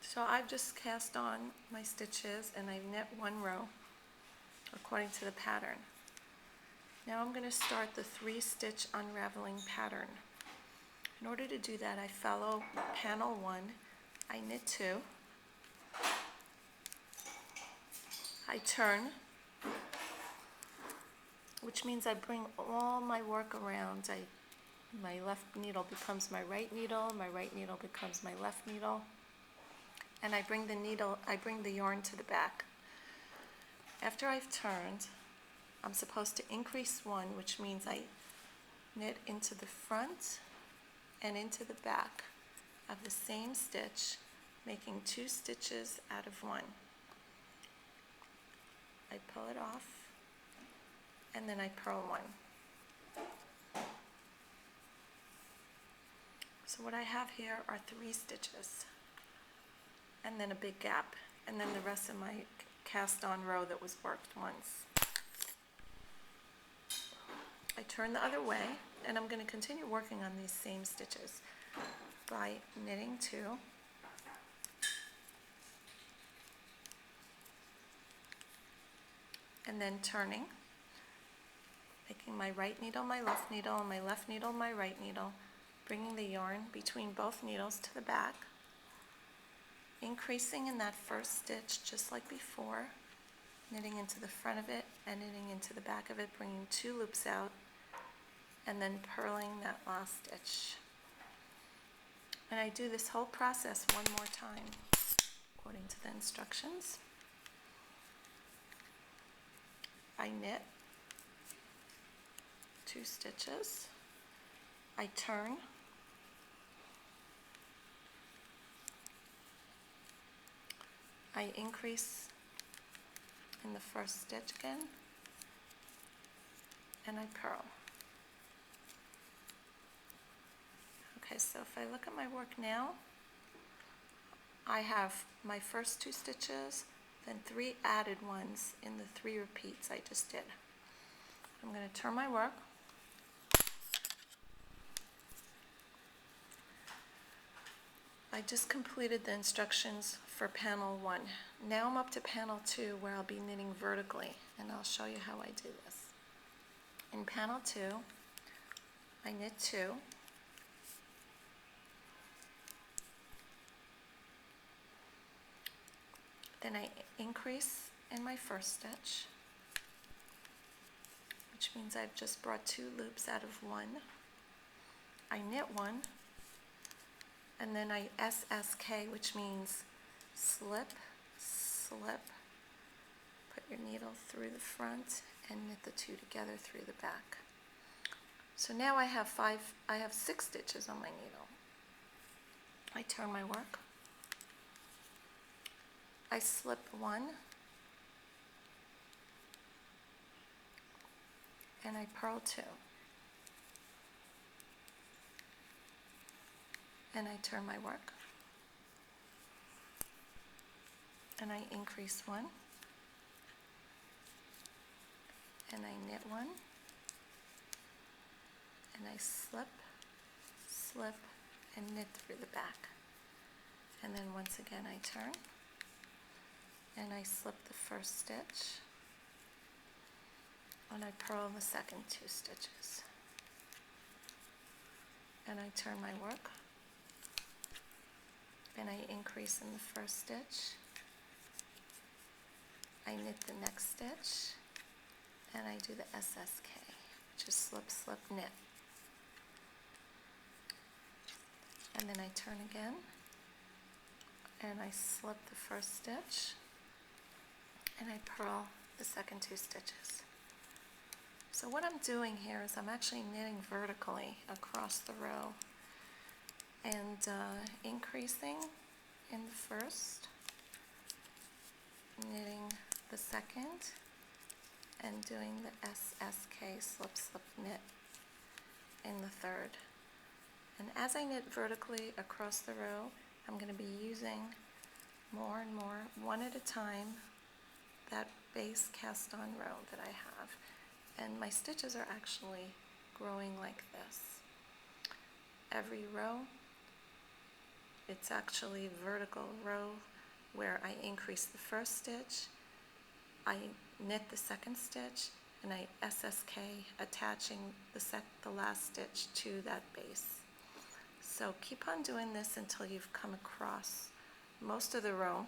So I've just cast on my stitches and I've knit one row according to the pattern. Now I'm going to start the 3-stitch unraveling pattern. In order to do that, I follow panel 1, I knit 2, I turn, which means I bring all my work around. My left needle becomes my right needle becomes my left needle, and I bring the yarn to the back. After I've turned, I'm supposed to increase 1, which means I knit into the front and into the back of the same stitch, making 2 stitches out of 1. I pull it off, and then I purl 1. So what I have here are 3 stitches, and then a big gap, and then the rest of my cast on row that was worked once. I turn the other way, and I'm going to continue working on these same stitches by knitting 2, and then turning, making my right needle my left needle, and my left needle my right needle, bringing the yarn between both needles to the back, increasing in that first stitch just like before, knitting into the front of it and knitting into the back of it, bringing 2 loops out, and then purling that last stitch. And I do this whole process one more time according to the instructions. I knit 2 stitches, I turn, I increase in the first stitch again, and I purl. Okay, so if I look at my work now, I have my first 2 stitches, then 3 added ones in the 3 repeats I just did. I'm going to turn my work. I just completed the instructions for panel 1. Now I'm up to panel 2, where I'll be knitting vertically, and I'll show you how I do this. In panel 2, I knit 2, then I increase in my first stitch, which means I've just brought 2 loops out of 1. I knit 1, and then I SSK, which means slip, slip, put your needle through the front and knit the 2 together through the back. So now I have 6 stitches on my needle. I turn my work, I slip 1, and I purl 2. And I turn my work, and I increase 1, and I knit 1, and I slip, slip, and knit through the back. And then once again I turn, and I slip the first stitch, and I purl the second 2 stitches. And I turn my work, and I increase in the first stitch, I knit the next stitch, and I do the SSK, which is slip, slip, knit. And then I turn again, and I slip the first stitch, and I purl the second 2 stitches. So what I'm doing here is I'm actually knitting vertically across the row, and increasing in the first, knitting the second, and doing the SSK, slip, slip, knit in the third. And as I knit vertically across the row, I'm going to be using more and more, one at a time, that base cast on row that I have. And my stitches are actually growing like this. Every row It's actually vertical row where I increase the first stitch, I knit the second stitch, and I SSK, attaching the last stitch to that base. So keep on doing this until you've come across most of the row.